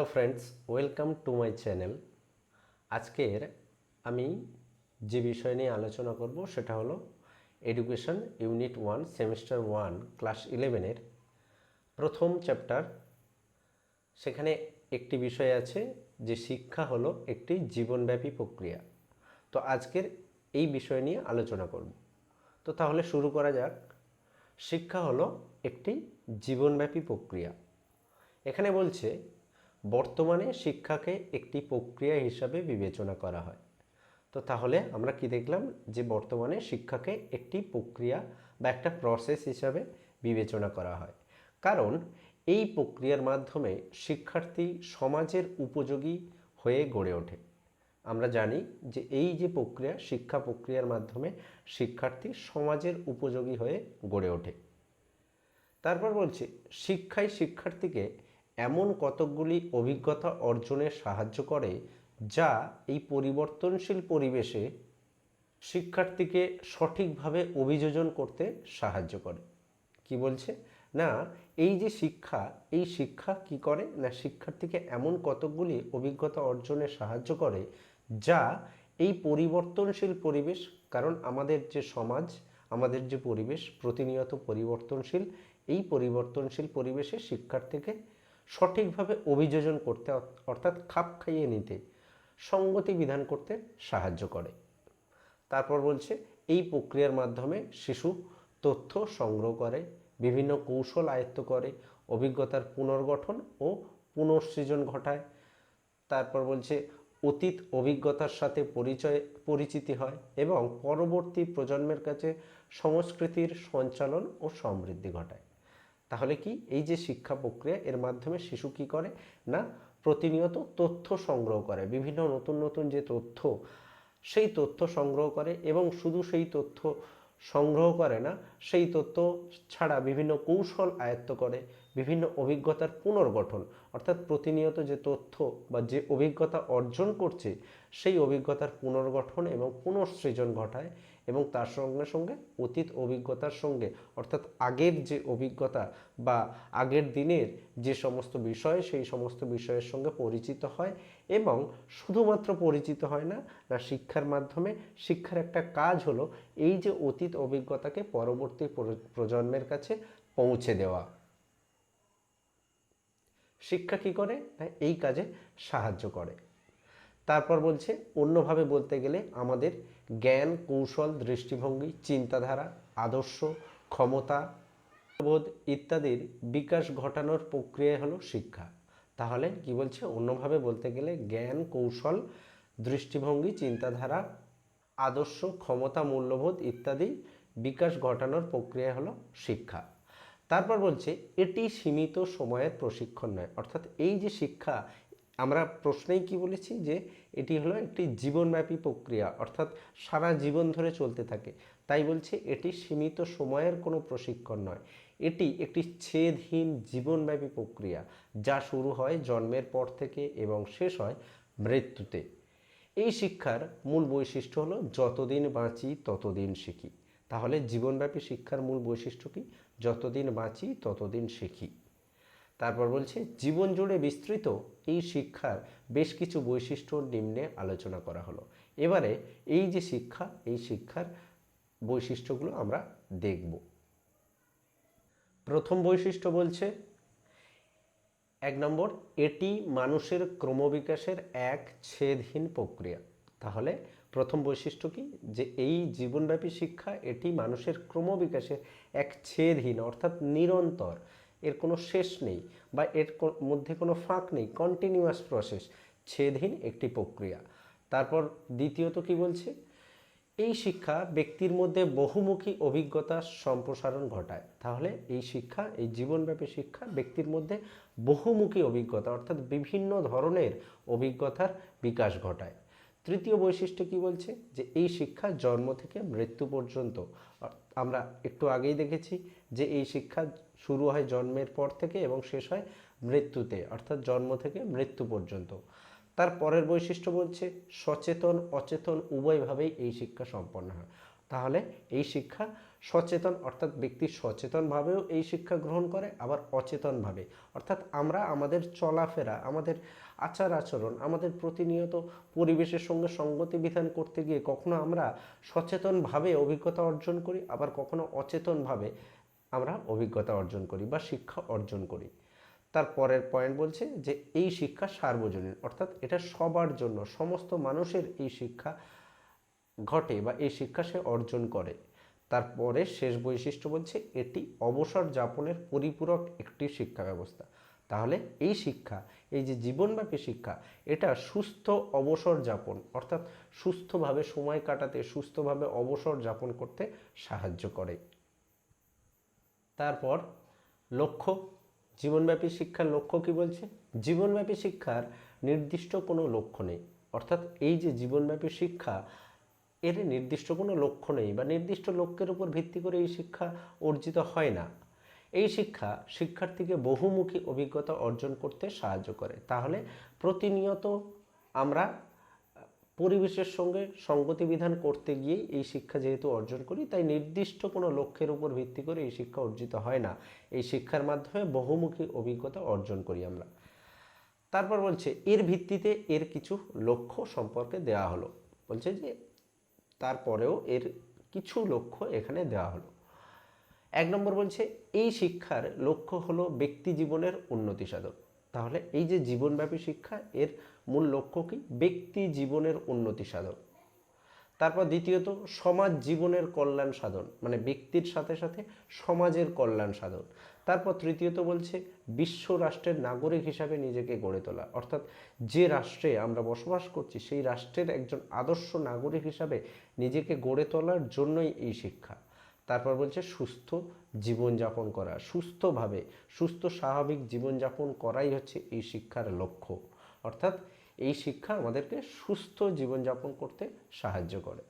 Hello friends, welcome to my channel. আজকের আমি যে বিষয় নিয়ে আলোচনা করব সেটা হলো এডুকেশন ইউনিট 1 সেমিস্টার 1 ক্লাস 11-এর প্রথম চ্যাপ্টার। সেখানে একটি বিষয় আছে যে শিক্ষা হলো একটি জীবনব্যাপী প্রক্রিয়া। তো আজকের এই বিষয় নিয়ে আলোচনা করব। তো তাহলে শুরু করা যাক। শিক্ষা হলো একটি জীবনব্যাপী প্রক্রিয়া। এখানে বলছে বর্তমানে শিক্ষাকে একটি প্রক্রিয়া হিসাবে বিবেচনা করা হয়। তো তাহলে আমরা কি দেখলাম যে বর্তমানে শিক্ষাকে একটি প্রক্রিয়া বা একটা প্রসেস হিসাবে বিবেচনা করা হয়, কারণ এই প্রক্রিয়ার মাধ্যমে শিক্ষার্থী সমাজের উপযোগী হয়ে গড়ে ওঠে। আমরা জানি যে এই যে প্রক্রিয়া, শিক্ষা প্রক্রিয়ার মাধ্যমে শিক্ষার্থী সমাজের উপযোগী হয়ে গড়ে ওঠে। তারপর বলছে শিক্ষাই শিক্ষার্থীকে এমন কতকগুলি অভিজ্ঞতা অর্জনে সাহায্য করে যা এই পরিবর্তনশীল পরিবেশে শিক্ষার্থীকে সঠিকভাবে অভিযোজন করতে সাহায্য করে। কি বলছে না, এই যে শিক্ষা, এই শিক্ষা কি করে না, শিক্ষার্থীকে এমন কতকগুলি অভিজ্ঞতা অর্জনে সাহায্য করে যা এই পরিবর্তনশীল পরিবেশ, কারণ আমাদের যে সমাজ, আমাদের যে পরিবেশ প্রতিনিয়ত পরিবর্তনশীল, এই পরিবর্তনশীল পরিবেশে শিক্ষার্থীকে সঠিকভাবে অভিযোজন করতে অর্থাৎ খাপ খাইয়ে নিতে, সঙ্গতি বিধান করতে সাহায্য করে। তারপর বলছে এই প্রক্রিয়ার মাধ্যমে শিশু তথ্য সংগ্রহ করে, বিভিন্ন কৌশল আয়ত্ত করে, অভিজ্ঞতার পুনর্গঠন ও পুনঃসৃজন ঘটায়। তারপর বলছে অতীত অভিজ্ঞতার সাথে পরিচিতি হয় এবং পরবর্তী প্রজন্মের কাছে সংস্কৃতির সঞ্চালন ও সমৃদ্ধি ঘটায়। তাহলে কি এই যে শিক্ষা প্রক্রিয়া, এর মাধ্যমে শিশু কি করে না, প্রতিনিয়ত তথ্য সংগ্রহ করে, বিভিন্ন নতুন নতুন যে তথ্য, সেই তথ্য সংগ্রহ করে, এবং শুধু সেই তথ্য সংগ্রহ করে না, সেই তথ্য ছাড়া বিভিন্ন কৌশল আয়ত্ত করে, বিভিন্ন অভিজ্ঞতার পুনর্গঠন, অর্থাৎ প্রতিনিয়ত যে তথ্য বা যে অভিজ্ঞতা অর্জন করছে সেই অভিজ্ঞতার পুনর্গঠন এবং পুনঃসৃজন ঘটায়, এবং তার সঙ্গে সঙ্গে অতীত অভিজ্ঞতার সঙ্গে, অর্থাৎ আগের যে অভিজ্ঞতা বা আগের দিনের যে সমস্ত বিষয়, সেই সমস্ত বিষয়ের সঙ্গে পরিচিত হয়। এবং শুধুমাত্র পরিচিত হয় না, শিক্ষার মাধ্যমে শিক্ষার একটা কাজ হলো এই যে অতীত অভিজ্ঞতাকে পরবর্তী প্রজন্মের কাছে পৌঁছে দেওয়া। শিক্ষা কি করে না, এই কাজে সাহায্য করে। তারপর বলছে অন্যভাবে বলতে গেলে আমাদের জ্ঞান, কৌশল, দৃষ্টিভঙ্গি, চিন্তাধারা, আদর্শ, ক্ষমতা, বোধ ইত্যাদির বিকাশ ঘটানোর প্রক্রিয়া হলো শিক্ষা। তাহলে কি বলছে, অন্যভাবে বলতে গেলে জ্ঞান, কৌশল, দৃষ্টিভঙ্গি, চিন্তাধারা, আদর্শ, ক্ষমতা, মূল্যবোধ ইত্যাদি বিকাশ ঘটানোর প্রক্রিয়া হলো শিক্ষা। তারপর বলছে এটি সীমিত সময়ের প্রশিক্ষণ নয়, অর্থাৎ এই যে শিক্ষা, আমরা প্রশ্নেই কি বলেছি যে এটি হলো একটি জীবনব্যাপী প্রক্রিয়া, অর্থাৎ সারা জীবন ধরে চলতে থাকে। তাই বলছে এটি সীমিত সময়ের কোনো প্রশিক্ষণ নয়, এটি একটি ছেদহীন জীবনব্যাপী প্রক্রিয়া, যা শুরু হয় জন্মের পর থেকে এবং শেষ হয় মৃত্যুতে। এই শিক্ষার মূল বৈশিষ্ট্য হলো যতদিন বাঁচি ততদিন শিখি। তাহলে জীবনব্যাপী শিক্ষার মূল বৈশিষ্ট্য কি, যতদিন বাঁচি ততদিন শিখি। তারপর বলছে জীবন জুড়ে বিস্তৃত এই শিক্ষার বেশ কিছু বৈশিষ্ট্য নিম্নে আলোচনা করা হলো। এবারে এই যে শিক্ষা, এই শিক্ষার বৈশিষ্ট্যগুলো আমরা দেখব। প্রথম বৈশিষ্ট্য বলছে 1 নম্বর, এটি মানুষের ক্রমবিকাশের এক ছেদহীন প্রক্রিয়া। তাহলে প্রথম বৈশিষ্ট্য কি, যে এই জীবনব্যাপী শিক্ষা এটি মানুষের ক্রমবিকাশের এক ছেদহীন, অর্থাৎ নিরন্তর, এর কোনো শেষ নেই বা এর মধ্যে কোনো ফাঁক নেই, কন্টিনিউয়াস প্রসেস, ছেদহীন একটি প্রক্রিয়া। তারপর দ্বিতীয়ত কি বলছে, এই শিক্ষা ব্যক্তির মধ্যে বহুমুখী অভিজ্ঞতার সম্প্রসারণ ঘটায়। তাহলে এই শিক্ষা, এই জীবনব্যাপী শিক্ষা ব্যক্তির মধ্যে বহুমুখী অভিজ্ঞতা, অর্থাৎ বিভিন্ন ধরনের অভিজ্ঞতার বিকাশ ঘটায়। তৃতীয় বৈশিষ্ট্য কি বলছে, যে এই শিক্ষা জন্ম থেকে মৃত্যু পর্যন্ত, আমরা একটু আগেই দেখেছি যে এই শিক্ষা শুরু হয় জন্মের পর থেকে এবং শেষ হয় মৃত্যুতে, অর্থাৎ জন্ম থেকে মৃত্যু পর্যন্ত। তার পরের বৈশিষ্ট্য বলছে সচেতন অচেতন উভয়ভাবেই এই শিক্ষা সম্পন্ন হয়। তাহলে এই শিক্ষা সচেতন অর্থাৎ ব্যক্তি সচেতনভাবেও এই শিক্ষা গ্রহণ করে, আবার অচেতনভাবে অর্থাৎ আমরা আমাদের চলাফেরা, আমাদের আচার আচরণ, আমাদের প্রতিনিয়ত পরিবেশের সঙ্গে সঙ্গতি বিধান করতে গিয়ে কখনো আমরা সচেতনভাবে অভিজ্ঞতা অর্জন করি, আবার কখনো অচেতনভাবে আমরা অভিজ্ঞতা অর্জন করি বা শিক্ষা অর্জন করি। তার পরের পয়েন্ট বলছে যে এই শিক্ষা সার্বজনীন অর্থাৎ এটা সবার জন্য, সমস্ত মানুষের এই শিক্ষা ঘটে বা এই শিক্ষা সে অর্জন করে। তারপরে শেষ বৈশিষ্ট্য বলছে এটি অবসর যাপনের পরিপূরক একটি শিক্ষা ব্যবস্থা। তাহলে এই শিক্ষা, এই যে জীবনব্যাপী শিক্ষা, এটা সুস্থ অবসর যাপন অর্থাৎ সুস্থভাবে সময় কাটাতে, সুস্থভাবে অবসর যাপন করতে সাহায্য করে। তারপর লক্ষ্য, জীবনব্যাপী শিক্ষার লক্ষ্য কি বলছে? জীবনব্যাপী শিক্ষার নির্দিষ্ট কোনো লক্ষ্য নেই, অর্থাৎ এই যে জীবনব্যাপী শিক্ষা, এর নির্দিষ্ট কোনো লক্ষ্য নেই বা নির্দিষ্ট লক্ষ্যের উপর ভিত্তি করে এই শিক্ষা অর্জিত হয় না। এই শিক্ষা শিক্ষার্থীকে বহুমুখী অভিজ্ঞতা অর্জন করতে সাহায্য করে। তাহলে প্রতিনিয়ত আমরা পরিবেশের সঙ্গে সঙ্গতি বিধান করতে গিয়েই এই শিক্ষা যেহেতু অর্জন করি, তাই নির্দিষ্ট কোনো লক্ষ্যের উপর ভিত্তি করে এই শিক্ষা অর্জিত হয় না। এই শিক্ষার মাধ্যমে বহুমুখী অভিজ্ঞতা অর্জন করি আমরা। তারপর বলছে এর ভিত্তিতে এর কিছু লক্ষ্য সম্পর্কে দেওয়া হলো। বলছে যে তারপরেও এর কিছু লক্ষ্য এখানে দেওয়া হলো। 1 নম্বর বলছে এই শিক্ষার লক্ষ্য হলো ব্যক্তি জীবনের উন্নতি সাধন। তাহলে এই যে জীবনব্যাপী শিক্ষা, এর মূল লক্ষ্য কি? ব্যক্তি জীবনের উন্নতি সাধন। তারপর দ্বিতীয়ত সমাজ জীবনের কল্যাণ সাধন, মানে ব্যক্তির সাথে সাথে সমাজের কল্যাণ সাধন। তারপর তৃতীয়ত বলছে বিশ্ব রাষ্ট্রের নাগরিক হিসাবে নিজেকে গড়ে তোলা, অর্থাৎ যে রাষ্ট্রে আমরা বসবাস করছি সেই রাষ্ট্রের একজন আদর্শ নাগরিক হিসাবে নিজেকে গড়ে তোলার জন্যই এই শিক্ষা। তারপর বলছে সুস্থ জীবনযাপন করা, সুস্থভাবে সুস্থ স্বাভাবিক জীবনযাপন করাই হচ্ছে এই শিক্ষার লক্ষ্য। অর্থাৎ এই শিক্ষা আমাদেরকে সুস্থ জীবনযাপন করতে সাহায্য করে।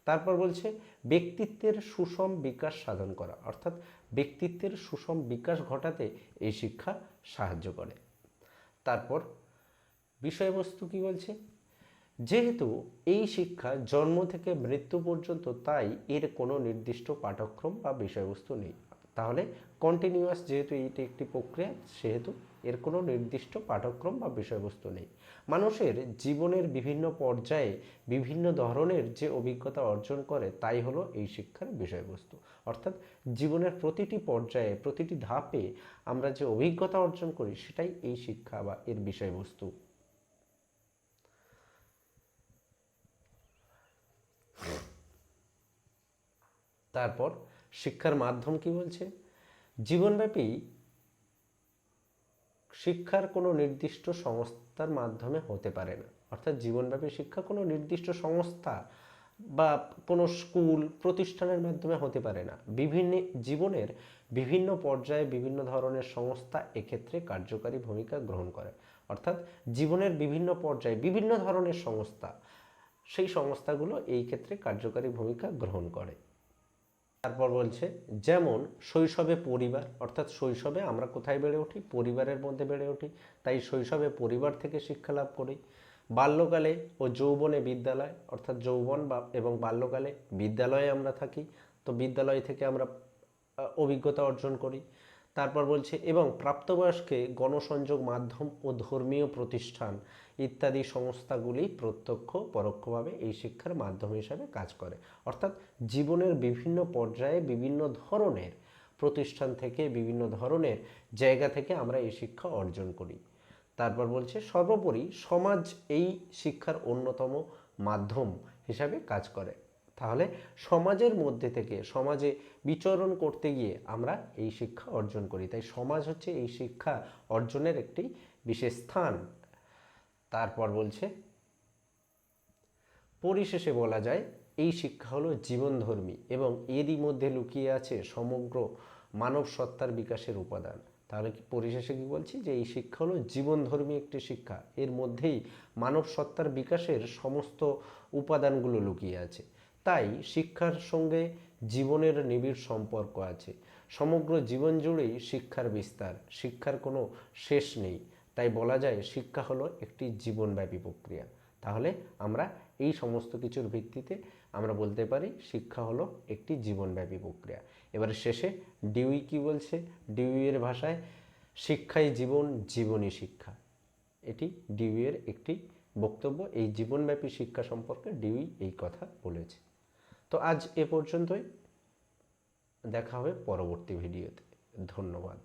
তারপর বলছে ব্যক্তিত্বের সুষম বিকাশ সাধন করা, অর্থাৎ ব্যক্তিত্বের সুষম বিকাশ ঘটাতে এই শিক্ষা সাহায্য করে। তারপর বিষয়বস্তু কি বলছে? যেহেতু এই শিক্ষা জন্ম থেকে মৃত্যু পর্যন্ত, তাই এর কোনো নির্দিষ্ট পাঠ্যক্রম বা বিষয়বস্তু নেই। তাহলে কন্টিনিউয়াস যেহেতু এটি একটি প্রক্রিয়া, সেহেতু এর কোনো নির্দিষ্ট পাঠ্যক্রম বা বিষয়বস্তু নেই। মানুষের জীবনের বিভিন্ন পর্যায়ে বিভিন্ন ধরনের যে অভিজ্ঞতা অর্জন করে, তাই হলো এই শিক্ষার বিষয়বস্তু। অর্থাৎ জীবনের প্রতিটি পর্যায়ে, প্রতিটি ধাপে আমরা যে অভিজ্ঞতা অর্জন করি, সেটাই এই শিক্ষা বা এর বিষয়বস্তু। তারপর শিক্ষার মাধ্যম কি বলছে? জীবনব্যাপী শিক্ষার কোনো নির্দিষ্ট সংস্থার মাধ্যমে হতে পারে না। অর্থাৎ জীবনব্যাপী শিক্ষা কোনো নির্দিষ্ট সংস্থা বা কোনো স্কুল প্রতিষ্ঠানের মাধ্যমে হতে পারে না। বিভিন্ন জীবনের বিভিন্ন পর্যায়ে বিভিন্ন ধরনের সংস্থা এক্ষেত্রে কার্যকারী ভূমিকা গ্রহণ করে। অর্থাৎ জীবনের বিভিন্ন পর্যায়ে বিভিন্ন ধরনের সংস্থা, সেই সংস্থাগুলো এই ক্ষেত্রে কার্যকারী ভূমিকা গ্রহণ করে। তারপর বলছে যেমন শৈশবে পরিবার, অর্থাৎ শৈশবে আমরা কোথায় বেড়ে উঠি? পরিবারের মধ্যে বেড়ে উঠি, তাই শৈশবে পরিবার থেকে শিক্ষা লাভ করি। বাল্যকালে ও যৌবনে বিদ্যালয়, অর্থাৎ যৌবন এবং বাল্যকালে বিদ্যালয়ে আমরা থাকি, তো বিদ্যালয় থেকে আমরা অভিজ্ঞতা অর্জন করি। তারপর বলছে এবং প্রাপ্তবয়স্কে গণসংযোগ মাধ্যম ও ধর্মীয় প্রতিষ্ঠান ইত্যাদি সংস্থাগুলি প্রত্যক্ষ পরোক্ষভাবে এই শিক্ষার মাধ্যম হিসাবে কাজ করে। অর্থাৎ জীবনের বিভিন্ন পর্যায়ে বিভিন্ন ধরনের প্রতিষ্ঠান থেকে, বিভিন্ন ধরনের জায়গা থেকে আমরা এই শিক্ষা অর্জন করি। তারপর বলছে সর্বোপরি সমাজ এই শিক্ষার অন্যতম মাধ্যম হিসাবে কাজ করে। তাহলে সমাজের মধ্যে থেকে সমাজে বিচরণ করতে গিয়ে আমরা এই শিক্ষা অর্জন করি, তাই সমাজ হচ্ছে এই শিক্ষা অর্জনের একটি বিশেষ স্থান। তারপর বলছে পরিশেষে বলা যায় এই শিক্ষা হলো জীবনধর্মী এবং এরই মধ্যে লুকিয়ে আছে সমগ্র মানব সত্তার বিকাশের উপাদান। তাহলে কি পরিশেষে কি বলছি? যে এই শিক্ষা হলো জীবনধর্মী একটি শিক্ষা, এর মধ্যেই মানব সত্তার বিকাশের সমস্ত উপাদানগুলো লুকিয়ে আছে। তাই শিক্ষার সঙ্গে জীবনের নিবিড় সম্পর্ক আছে। সমগ্র জীবন জুড়েই শিক্ষার বিস্তার, শিক্ষার কোনো শেষ নেই। তাই বলা যায় শিক্ষা হলো একটি জীবনব্যাপী প্রক্রিয়া। তাহলে আমরা এই সমস্ত কিছুর ভিত্তিতে আমরা বলতে পারি শিক্ষা হলো একটি জীবনব্যাপী প্রক্রিয়া। এবারে শেষে ডিউই কি বলছে? ডিউইয়ের ভাষায় শিক্ষাই জীবন, জীবনই শিক্ষা। এটি ডিউইয়ের একটি বক্তব্য। এই জীবনব্যাপী শিক্ষা সম্পর্কে ডিউই এই কথা বলেছে। তো আজ এ পর্যন্তই, দেখা হবে পরবর্তী ভিডিওতে। ধন্যবাদ।